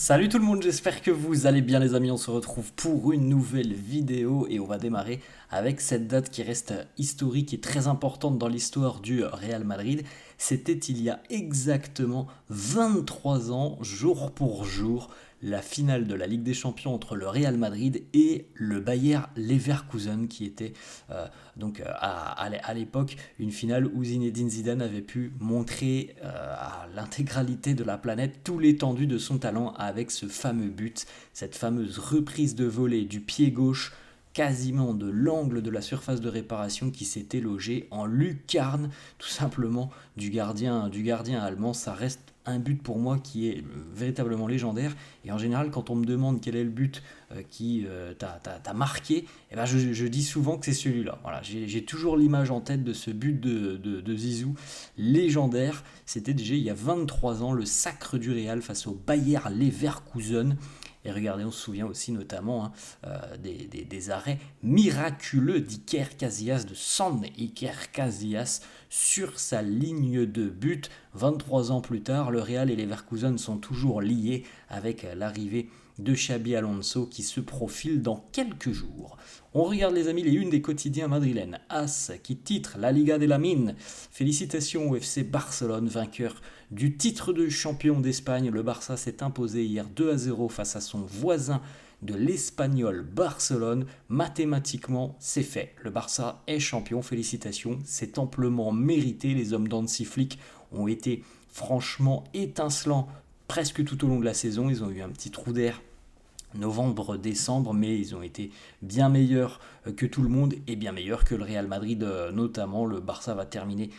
Salut tout le monde, j'espère que vous allez bien les amis, on se retrouve pour une nouvelle vidéo et on va démarrer avec cette date qui reste historique et très importante dans l'histoire du Real Madrid. C'était il y a exactement 23 ans, jour pour jour, la finale de la Ligue des Champions entre le Real Madrid et le Bayer Leverkusen qui était à l'époque une finale où Zinedine Zidane avait pu montrer à l'intégralité de la planète tout l'étendue de son talent avec ce fameux but, cette fameuse reprise de volée du pied gauche quasiment de l'angle de la surface de réparation qui s'était logé en lucarne tout simplement du gardien allemand. Ça reste un but pour moi qui est véritablement légendaire et en général quand on me demande quel est le but qui t'a marqué, eh ben je dis souvent que c'est celui-là. Voilà, j'ai toujours l'image en tête de ce but de Zizou légendaire. C'était déjà il y a 23 ans le sacre du Real face au Bayer Leverkusen. Et regardez, on se souvient aussi notamment des arrêts miraculeux d'Iker Casillas, de San Iker Casillas, sur sa ligne de but. 23 ans plus tard, le Real et les Leverkusen sont toujours liés avec l'arrivée de Xabi Alonso qui se profile dans quelques jours. On regarde les amis les unes des quotidiens madrilènes. AS qui titre La Liga de la Mine. Félicitations au FC Barcelone, vainqueur du titre de champion d'Espagne. Le Barça s'est imposé hier 2-0 face à son voisin de l'Espagnol Barcelone. Mathématiquement, c'est fait. Le Barça est champion, félicitations. C'est amplement mérité. Les hommes d'Hansi Flick ont été franchement étincelants presque tout au long de la saison. Ils ont eu un petit trou d'air novembre-décembre, mais ils ont été bien meilleurs que tout le monde et bien meilleurs que le Real Madrid notamment. Le Barça va terminer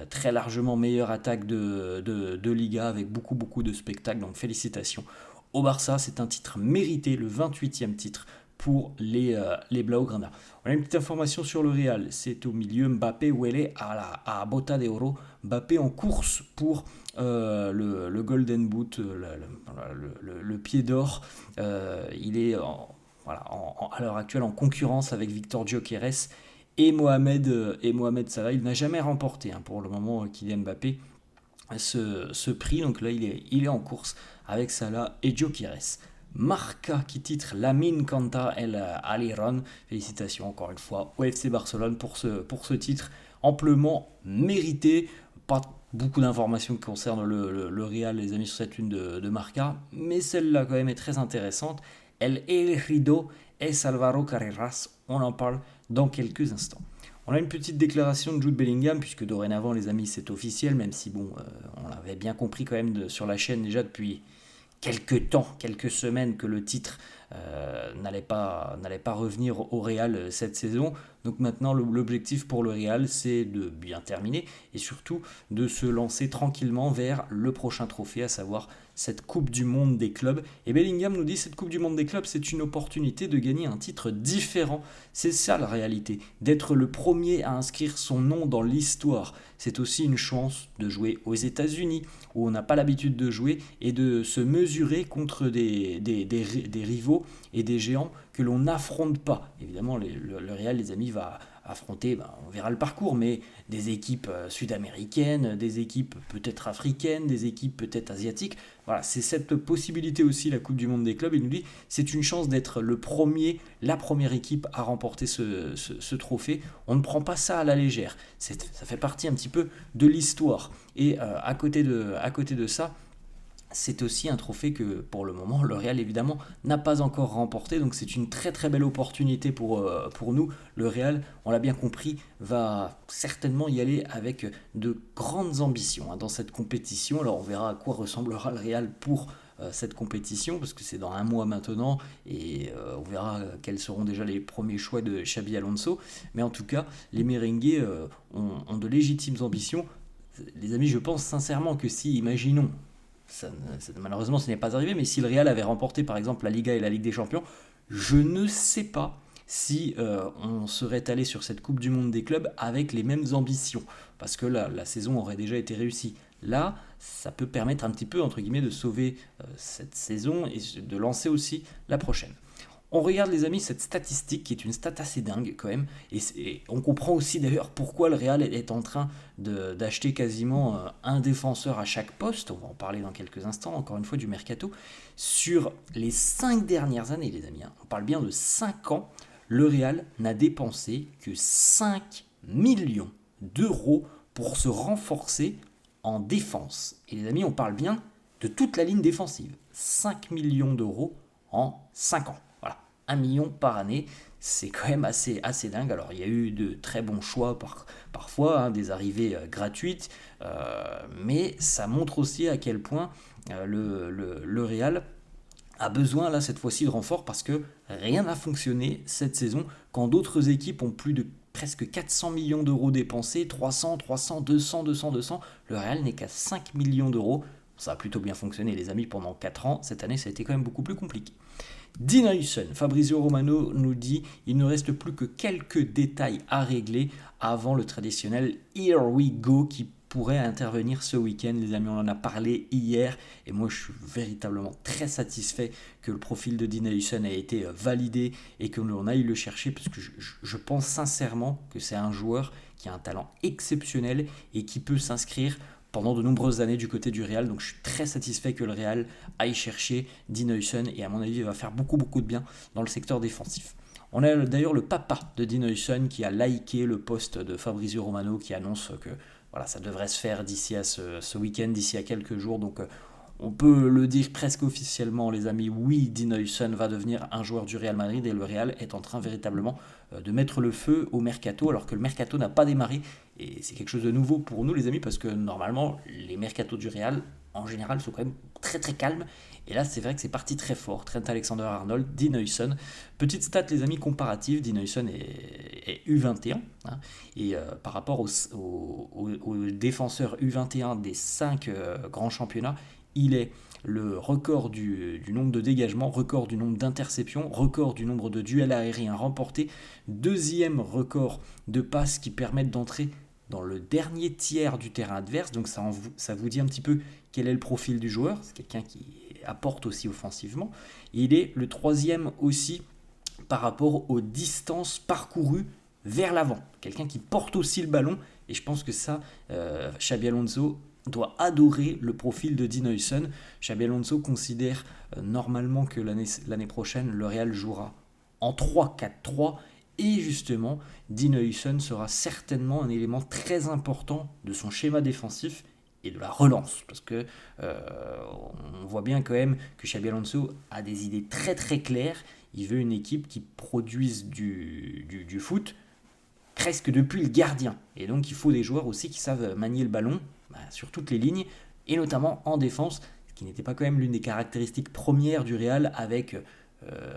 très largement meilleure attaque de Liga avec beaucoup de spectacles, donc félicitations au Barça. C'est un titre mérité, le 28e titre pour les Blaugrana. On a une petite information sur le Real, c'est au milieu Mbappé huele à Bota de Oro. Mbappé en course pour le Golden Boot, le pied d'or. Il est à l'heure actuelle en concurrence avec Victor Gyökeres et Mohamed Salah. Il n'a jamais remporté pour le moment Kylian Mbappé ce prix, donc là il est en course avec Salah et Gyökeres. Marca qui titre Lamine Canta El Aliron. Félicitations encore une fois au FC Barcelone pour ce titre amplement mérité. Pas beaucoup d'informations qui concernent le Real, les amis, sur cette une de Marca, mais celle-là quand même est très intéressante. El Elegido es Alvaro Carreras. On en parle dans quelques instants. On a une petite déclaration de Jude Bellingham, puisque dorénavant, les amis, c'est officiel, même si, on l'avait bien compris quand même sur la chaîne déjà depuis quelques temps, quelques semaines, que le titre n'allait pas revenir au Real cette saison. Donc maintenant, l'objectif pour le Real, c'est de bien terminer et surtout de se lancer tranquillement vers le prochain trophée, à savoir cette Coupe du Monde des clubs. Et Bellingham nous dit cette Coupe du Monde des clubs, c'est une opportunité de gagner un titre différent. C'est ça la réalité, d'être le premier à inscrire son nom dans l'histoire. C'est aussi une chance de jouer aux États-Unis, où on n'a pas l'habitude de jouer, et de se mesurer contre des rivaux et des géants que l'on n'affronte pas. Évidemment, le Real, les amis, va affronter, on verra le parcours, mais des équipes sud-américaines, des équipes peut-être africaines, des équipes peut-être asiatiques. Voilà, c'est cette possibilité aussi, la Coupe du Monde des clubs. Il nous dit c'est une chance d'être la première équipe à remporter ce trophée. On ne prend pas ça à la légère. Ça fait partie un petit peu de l'histoire. Et à côté de ça, c'est aussi un trophée que pour le moment le Real évidemment n'a pas encore remporté, donc c'est une très très belle opportunité pour nous. Le Real, on l'a bien compris, va certainement y aller avec de grandes ambitions dans cette compétition. Alors on verra à quoi ressemblera le Real pour cette compétition, parce que c'est dans un mois maintenant, et on verra quels seront déjà les premiers choix de Xabi Alonso. Mais en tout cas, les merengues ont de légitimes ambitions. Les amis, je pense sincèrement que si, imaginons, malheureusement ce n'est pas arrivé, mais si le Real avait remporté par exemple la Liga et la Ligue des Champions, je ne sais pas si on serait allé sur cette Coupe du Monde des clubs avec les mêmes ambitions, parce que la saison aurait déjà été réussie. Là, ça peut permettre un petit peu, entre guillemets, de sauver cette saison et de lancer aussi la prochaine. On regarde les amis cette statistique qui est une stat assez dingue quand même, et on comprend aussi d'ailleurs pourquoi le Real est en train d'acheter quasiment un défenseur à chaque poste. On va en parler dans quelques instants, encore une fois du mercato. Sur les 5 dernières années les amis, on parle bien de 5 ans, le Real n'a dépensé que 5 millions d'euros pour se renforcer en défense. Et les amis, on parle bien de toute la ligne défensive. 5 millions d'euros en 5 ans. Voilà, 1 million par année, c'est quand même assez dingue. Alors il y a eu de très bons choix parfois, des arrivées gratuites, mais ça montre aussi à quel point le Real a besoin là cette fois-ci de renfort, parce que rien n'a fonctionné cette saison quand d'autres équipes ont plus de presque 400 millions d'euros dépensés, 300, 200, le Real n'est qu'à 5 millions d'euros. Ça a plutôt bien fonctionné les amis pendant 4 ans, cette année ça a été quand même beaucoup plus compliqué. Dean Huijsen, Fabrizio Romano nous dit il ne reste plus que quelques détails à régler avant le traditionnel Here We Go qui pourrait intervenir ce week-end. Les amis, on en a parlé hier et moi je suis véritablement très satisfait que le profil de Dean Huijsen ait été validé et que l'on aille le chercher, parce que je pense sincèrement que c'est un joueur qui a un talent exceptionnel et qui peut s'inscrire pendant de nombreuses années du côté du Real. Donc je suis très satisfait que le Real aille chercher Dean Huijsen, et à mon avis il va faire beaucoup de bien dans le secteur défensif. On a d'ailleurs le papa de Dean Huijsen qui a liké le post de Fabrizio Romano qui annonce que voilà, ça devrait se faire d'ici à ce week-end, d'ici à quelques jours. Donc on peut le dire presque officiellement les amis, oui, Dean Huijsen va devenir un joueur du Real Madrid, et le Real est en train véritablement de mettre le feu au mercato, alors que le mercato n'a pas démarré, et c'est quelque chose de nouveau pour nous les amis, parce que normalement les mercatos du Real en général sont quand même très très calmes, et là c'est vrai que c'est parti très fort. Trent Alexander-Arnold, Dean Huijsen, petite stat les amis comparative, Dean Huijsen est U21, et par rapport aux défenseurs U21 des 5 grands championnats, il est le record du nombre de dégagements, record du nombre d'interceptions, record du nombre de duels aériens remportés, deuxième record de passes qui permettent d'entrer dans le dernier tiers du terrain adverse. Donc ça vous dit un petit peu quel est le profil du joueur. C'est quelqu'un qui apporte aussi offensivement. Il est le troisième aussi par rapport aux distances parcourues vers l'avant. Quelqu'un qui porte aussi le ballon, et je pense que ça, Xabi Alonso doit adorer le profil de Dean Huijsen. Xabi Alonso considère normalement que l'année prochaine, le Real jouera en 3-4-3, et justement, Dean Huijsen sera certainement un élément très important de son schéma défensif et de la relance, parce que on voit bien quand même que Xabi Alonso a des idées très très claires. Il veut une équipe qui produise du foot presque depuis le gardien, et donc il faut des joueurs aussi qui savent manier le ballon sur toutes les lignes, et notamment en défense, ce qui n'était pas quand même l'une des caractéristiques premières du Real avec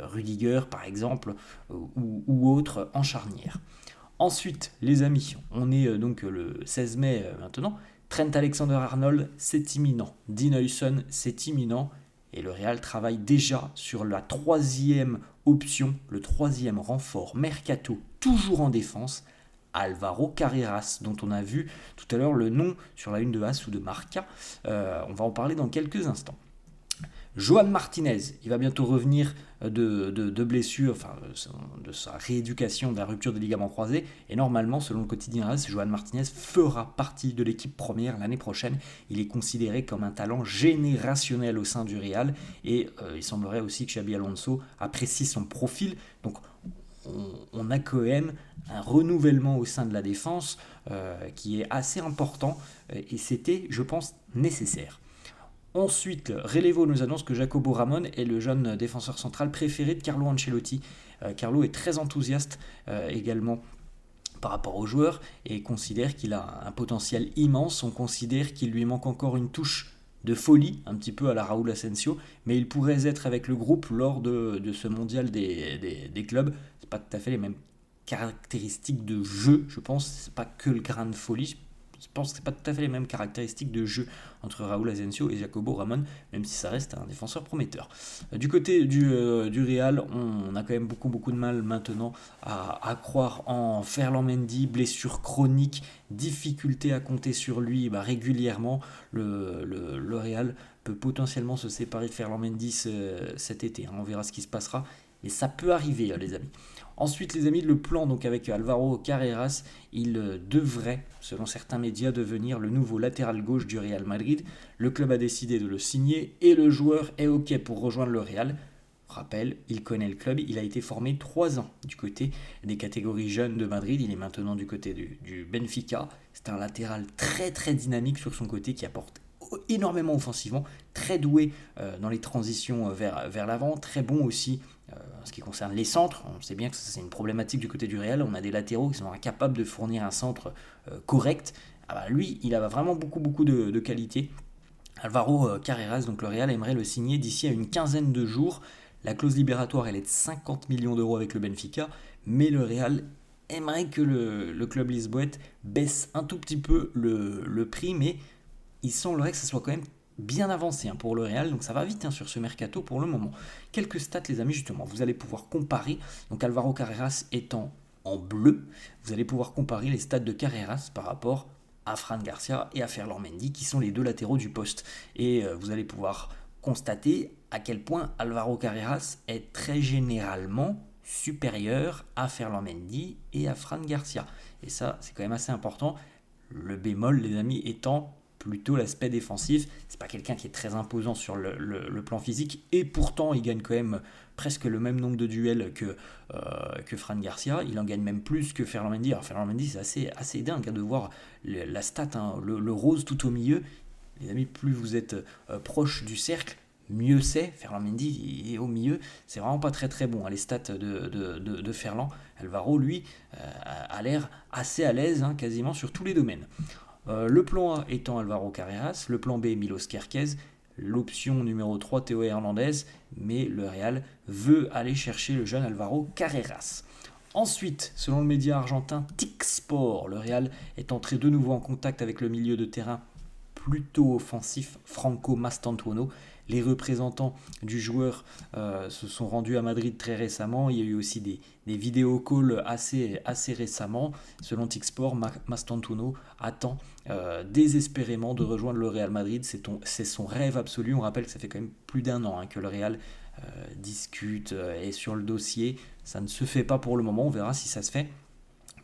Rudiger par exemple, ou autre en charnière. Ensuite les amis, on est donc le 16 mai maintenant. Trent Alexander-Arnold, c'est imminent. Dean Huijsen, c'est imminent. Et le Real travaille déjà sur la troisième option, le troisième renfort mercato, toujours en défense, Alvaro Carreras, dont on a vu tout à l'heure le nom sur la une de As ou de Marca. On va en parler dans quelques instants. Joan Martinez, il va bientôt revenir de blessure, enfin de sa rééducation, de la rupture des ligaments croisés, et normalement, selon le quotidien AS, Joan Martinez fera partie de l'équipe première l'année prochaine. Il est considéré comme un talent générationnel au sein du Real, et il semblerait aussi que Xabi Alonso apprécie son profil. Donc on a quand même un renouvellement au sein de la défense qui est assez important, et c'était, je pense, nécessaire. Ensuite, Relevo nous annonce que Jacobo Ramon est le jeune défenseur central préféré de Carlo Ancelotti. Carlo est très enthousiaste également par rapport au joueur, et considère qu'il a un potentiel immense. On considère qu'il lui manque encore une touche de folie, un petit peu à la Raúl Asensio, mais il pourrait être avec le groupe lors de ce mondial des clubs. C'est pas tout à fait les mêmes caractéristiques de jeu, je pense. C'est pas que le grain de folie. Je pense que c'est pas tout à fait les mêmes caractéristiques de jeu entre Raúl Asensio et Jacobo Ramon, même si ça reste un défenseur prometteur. Du côté du Real, on a quand même beaucoup de mal maintenant à croire en Ferland Mendy, blessure chronique, difficulté à compter sur lui régulièrement. Le Real peut potentiellement se séparer de Ferland Mendy cet été. On verra ce qui se passera. mais ça peut arriver, les amis. Ensuite, les amis, le plan donc avec Alvaro Carreras, il devrait, selon certains médias, devenir le nouveau latéral gauche du Real Madrid. Le club a décidé de le signer et le joueur est OK pour rejoindre le Real. Rappel, il connaît le club, il a été formé 3 ans du côté des catégories jeunes de Madrid, il est maintenant du côté du Benfica. C'est un latéral très très dynamique sur son côté qui apporte énormément offensivement, très doué dans les transitions vers l'avant, très bon aussi en ce qui concerne les centres. On sait bien que c'est une problématique du côté du Real, on a des latéraux qui sont incapables de fournir un centre correct. Ah bah, lui, il a vraiment beaucoup de qualité. Alvaro Carreras, donc le Real aimerait le signer d'ici à une quinzaine de jours. La clause libératoire, elle est de 50 millions d'euros avec le Benfica, mais le Real aimerait que le club lisboète baisse un tout petit peu le prix, mais il semblerait que ça soit quand même bien avancé pour le Real, donc ça va vite sur ce mercato pour le moment. Quelques stats les amis, justement, vous allez pouvoir comparer, donc Alvaro Carreras étant en bleu, vous allez pouvoir comparer les stats de Carreras par rapport à Fran Garcia et à Ferland Mendy, qui sont les deux latéraux du poste. Et vous allez pouvoir constater à quel point Alvaro Carreras est très généralement supérieur à Ferland Mendy et à Fran Garcia. Et ça, c'est quand même assez important. Le bémol, les amis, étant plutôt l'aspect défensif. C'est pas quelqu'un qui est très imposant sur le plan physique, et pourtant il gagne quand même presque le même nombre de duels que Fran Garcia. Il en gagne même plus que Ferland Mendy. Alors Ferland Mendy, c'est assez dingue de voir la stat, le rose tout au milieu. Les amis, plus vous êtes proche du cercle, mieux c'est. Ferland Mendy est au milieu, c'est vraiment pas très très bon. Les stats de Ferland. Alvaro, lui, a l'air assez à l'aise quasiment sur tous les domaines. Le plan A étant Alvaro Carreras, le plan B Milos Kerkez, l'option numéro 3 Théo Hernandez, mais le Real veut aller chercher le jeune Alvaro Carreras. Ensuite, selon le média argentin TIC Sport, le Real est entré de nouveau en contact avec le milieu de terrain plutôt offensif Franco Mastantuono. Les représentants du joueur se sont rendus à Madrid très récemment. Il y a eu aussi des vidéo calls assez récemment. Selon TIC-Sport, Mastantuono attend désespérément de rejoindre le Real Madrid. C'est son rêve absolu. On rappelle que ça fait quand même plus d'1 an que le Real discute et sur le dossier. Ça ne se fait pas pour le moment. On verra si ça se fait.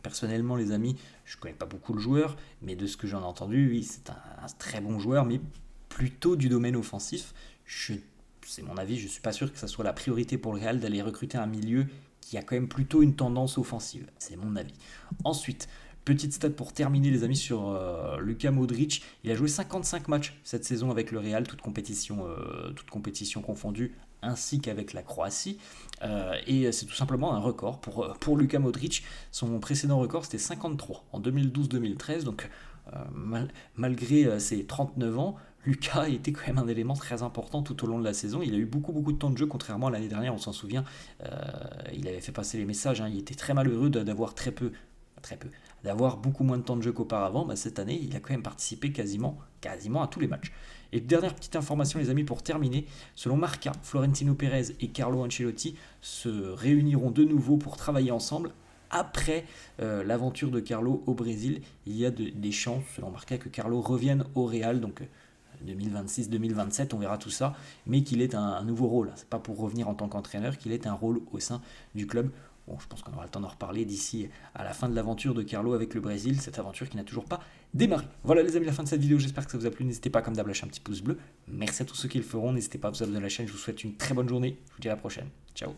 Personnellement, les amis, je ne connais pas beaucoup le joueur, mais de ce que j'en ai entendu, oui, c'est un très bon joueur, mais plutôt du domaine offensif. C'est mon avis, je ne suis pas sûr que ça soit la priorité pour le Real d'aller recruter un milieu qui a quand même plutôt une tendance offensive. C'est mon avis. Ensuite, petite stat pour terminer les amis sur Luka Modric. Il a joué 55 matchs cette saison avec le Real, toutes compétitions confondues, ainsi qu'avec la Croatie. Et c'est tout simplement un record pour Luka Modric. Son précédent record, c'était 53 en 2012-2013. Donc malgré ses 39 ans, Lucas a été quand même un élément très important tout au long de la saison. Il a eu beaucoup de temps de jeu, contrairement à l'année dernière, on s'en souvient. Il avait fait passer les messages, il était très malheureux d'avoir d'avoir beaucoup moins de temps de jeu qu'auparavant. Cette année, il a quand même participé quasiment à tous les matchs. Et dernière petite information les amis pour terminer, selon Marca, Florentino Pérez et Carlo Ancelotti se réuniront de nouveau pour travailler ensemble. Après l'aventure de Carlo au Brésil, il y a des chances, selon Marca, que Carlo revienne au Real, donc 2026-2027, on verra tout ça, mais qu'il ait un nouveau rôle. C'est pas pour revenir en tant qu'entraîneur, qu'il ait un rôle au sein du club. Bon, je pense qu'on aura le temps d'en reparler d'ici à la fin de l'aventure de Carlo avec le Brésil, cette aventure qui n'a toujours pas démarré. Voilà les amis, la fin de cette vidéo, j'espère que ça vous a plu. N'hésitez pas comme d'hab à lâcher un petit pouce bleu. Merci à tous ceux qui le feront, n'hésitez pas à vous abonner à la chaîne, je vous souhaite une très bonne journée, je vous dis à la prochaine. Ciao.